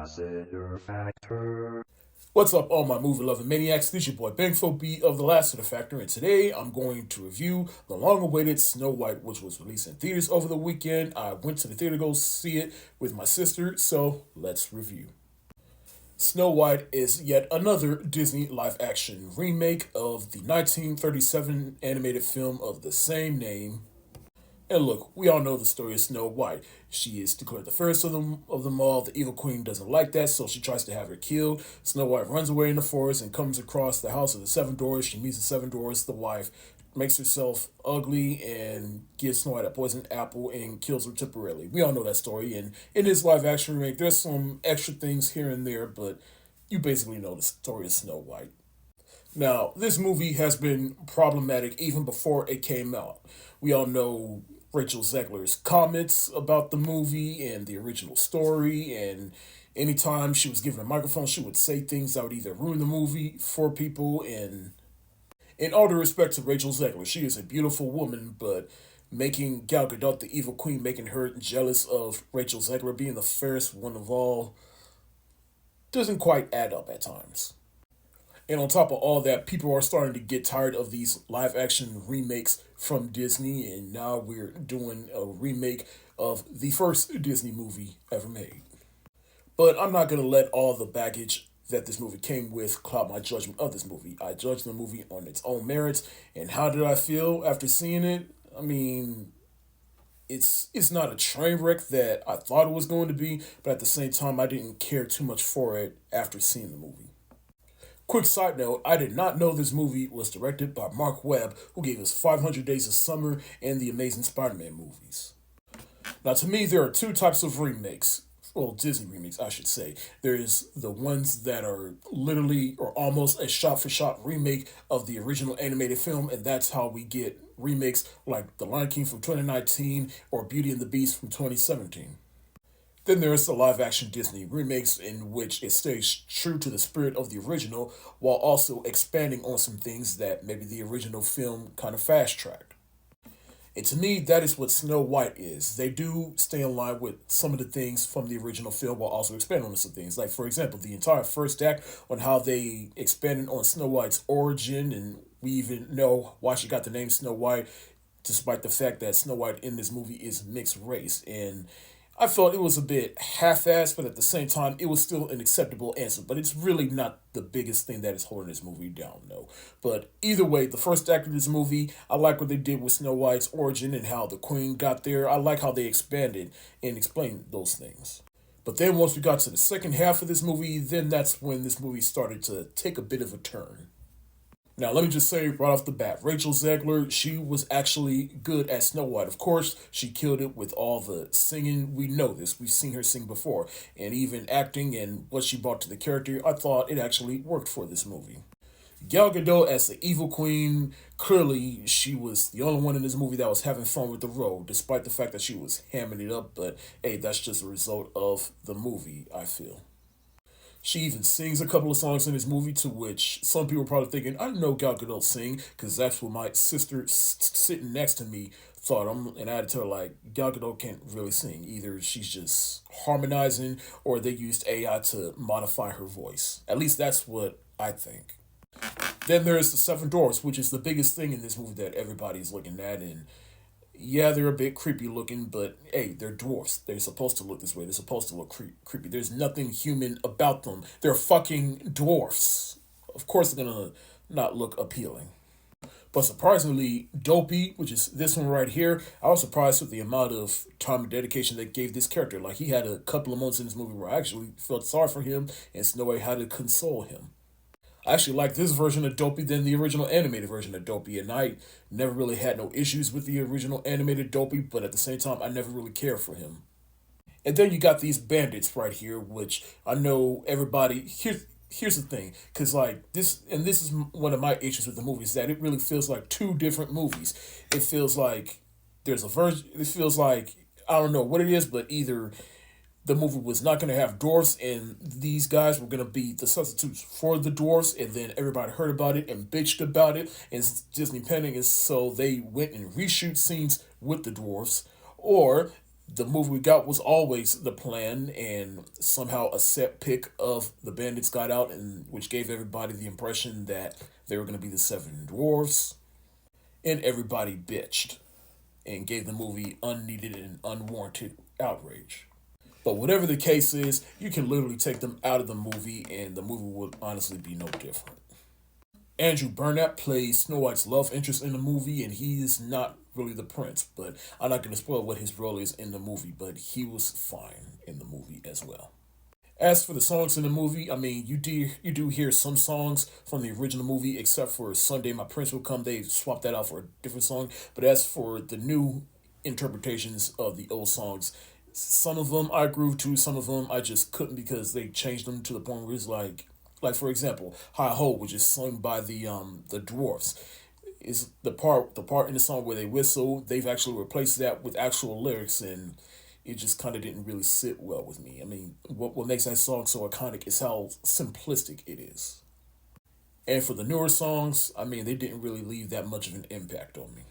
Lassiter Factor. What's up, all my movie-loving maniacs? This is your boy Bangfo B of the Lassiter Factor, and today I'm going to review the long-awaited Snow White, which was released in theaters over the weekend. I went to the theater to go see it with my sister, so let's review. Snow White is yet another Disney live-action remake of the 1937 animated film of the same name. And look, we all know the story of Snow White. She is declared the first of them all. The evil queen doesn't like that, so she tries to have her killed. Snow White runs away in the forest and comes across the house of the seven dwarfs. She meets the seven dwarfs, the wife, makes herself ugly and gives Snow White a poisoned apple and kills her temporarily. We all know that story. And in this live action remake, there's some extra things here and there, but you basically know the story of Snow White. Now, this movie has been problematic even before it came out. We all know Rachel Zegler's comments about the movie and the original story, and anytime she was given a microphone, she would say things that would either ruin the movie for people. And in all due respect to Rachel Zegler, she is a beautiful woman, but making Gal Gadot the evil queen, making her jealous of Rachel Zegler being the fairest one of all, doesn't quite add up at times. And on top of all that, people are starting to get tired of these live action remakes from Disney, and now we're doing a remake of the first Disney movie ever made. But I'm not going to let all the baggage that this movie came with cloud my judgment of this movie. I judged the movie on its own merits, and how did I feel after seeing it? I mean, it's not a train wreck that I thought it was going to be, but at the same time, I didn't care too much for it after seeing the movie. Quick side note, I did not know this movie was directed by Mark Webb, who gave us 500 Days of Summer and the Amazing Spider-Man movies. Now, to me, there are two types of remakes. Well, Disney remakes, I should say. There's the ones that are literally or almost a shot-for-shot remake of the original animated film, and that's how we get remakes like The Lion King from 2019 or Beauty and the Beast from 2017. Then there's the live action Disney remakes in which it stays true to the spirit of the original while also expanding on some things that maybe the original film kind of fast tracked. And to me, that is what Snow White is. They do stay in line with some of the things from the original film while also expanding on some things. Like, for example, the entire first act on how they expanded on Snow White's origin, and we even know why she got the name Snow White, despite the fact that Snow White in this movie is mixed race. And I felt it was a bit half-assed, but at the same time, it was still an acceptable answer. But it's really not the biggest thing that is holding this movie down, no. But either way, the first act of this movie, I like what they did with Snow White's origin and how the Queen got there. I like how they expanded and explained those things. But then once we got to the second half of this movie, then that's when this movie started to take a bit of a turn. Now, let me just say right off the bat, Rachel Zegler, she was actually good as Snow White. Of course, she killed it with all the singing. We know this. We've seen her sing before. And even acting and what she brought to the character, I thought it actually worked for this movie. Gal Gadot as the evil queen, clearly she was the only one in this movie that was having fun with the role, despite the fact that she was hamming it up. But hey, that's just a result of the movie, I feel. She even sings a couple of songs in this movie, to which some people are probably thinking, I didn't know Gal Gadot sing, because that's what my sister sitting next to me thought. And I had to tell her, like, Gal Gadot can't really sing. Either she's just harmonizing, or they used AI to modify her voice. At least that's what I think. Then there's the Seven Dwarfs, which is the biggest thing in this movie that everybody's looking at, and yeah, they're a bit creepy looking, but hey, they're dwarfs. They're supposed to look this way. They're supposed to look creepy. There's nothing human about them. They're fucking dwarfs. Of course, they're gonna not look appealing. But surprisingly, Dopey, which is this one right here, I was surprised with the amount of time and dedication they gave this character. Like, he had a couple of moments in this movie where I actually felt sorry for him, and Snow White had to console him. I actually like this version of Dopey than the original animated version of Dopey, and I never really had no issues with the original animated Dopey, but at the same time, I never really cared for him. And then you got these bandits right here, which I know everybody. Here's the thing, because like this, and this is one of my issues with the movie, is that it really feels like two different movies. It feels like there's a version. It feels like I don't know what it is, but either the movie was not going to have dwarfs, and these guys were going to be the substitutes for the dwarfs, and then everybody heard about it and bitched about it, and Disney panicked, and so they went and reshoot scenes with the dwarfs, or The movie we got was always the plan, and somehow a set pick of the bandits got out, and which gave everybody the impression that they were going to be the seven dwarfs, and everybody bitched and gave the movie unneeded and unwarranted outrage. But whatever the case is, you can literally take them out of the movie, and the movie would honestly be no different. Andrew Burnett plays Snow White's love interest in the movie, and he is not really the prince. But I'm not going to spoil what his role is in the movie, but he was fine in the movie as well. As for the songs in the movie, I mean, you do hear some songs from the original movie, except for "Someday My Prince Will Come." They swapped that out for a different song. But as for the new interpretations of the old songs, some of them I groove to, some of them I just couldn't because they changed them to the point where it's like for example, "Hi Ho," which is sung by the dwarfs. Is the part in the song where they whistle? They've actually replaced that with actual lyrics, and it just kind of didn't really sit well with me. I mean, what makes that song so iconic is how simplistic it is. And for the newer songs, I mean, they didn't really leave that much of an impact on me.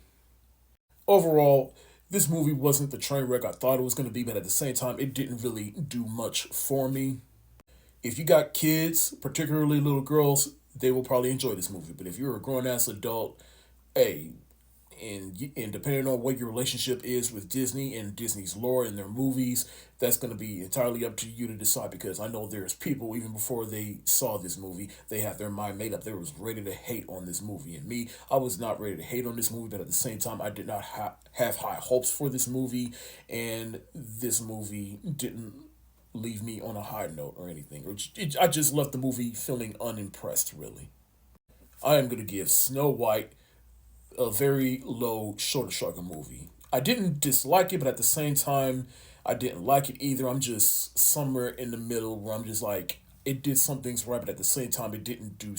Overall, this movie wasn't the train wreck I thought it was going to be, but at the same time, it didn't really do much for me. If you got kids, particularly little girls, they will probably enjoy this movie. But if you're a grown ass adult, hey, and depending on what your relationship is with Disney and Disney's lore and their movies, that's going to be entirely up to you to decide. Because I know there's people even before they saw this movie, they had their mind made up. They was ready to hate on this movie, and me, I was not ready to hate on this movie, but at the same time, I did not have high hopes for this movie, and this movie didn't leave me on a high note or anything. I just left the movie feeling unimpressed. Really, I am going to give Snow White a very low shoulder shrugger movie. I didn't dislike it, but at the same time, I didn't like it either. I'm just somewhere in the middle where I'm just like, it did some things right, but at the same time, it didn't do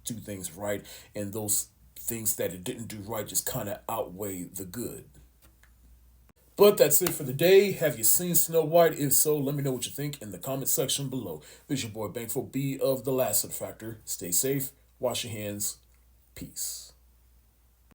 things right, and those things that it didn't do right just kind of outweigh the good. But that's it for the day. Have you seen Snow White? If so, let me know what you think in the comment section below. This is your boy Bankful B of the Lassiter Factor. Stay safe, wash your hands, peace.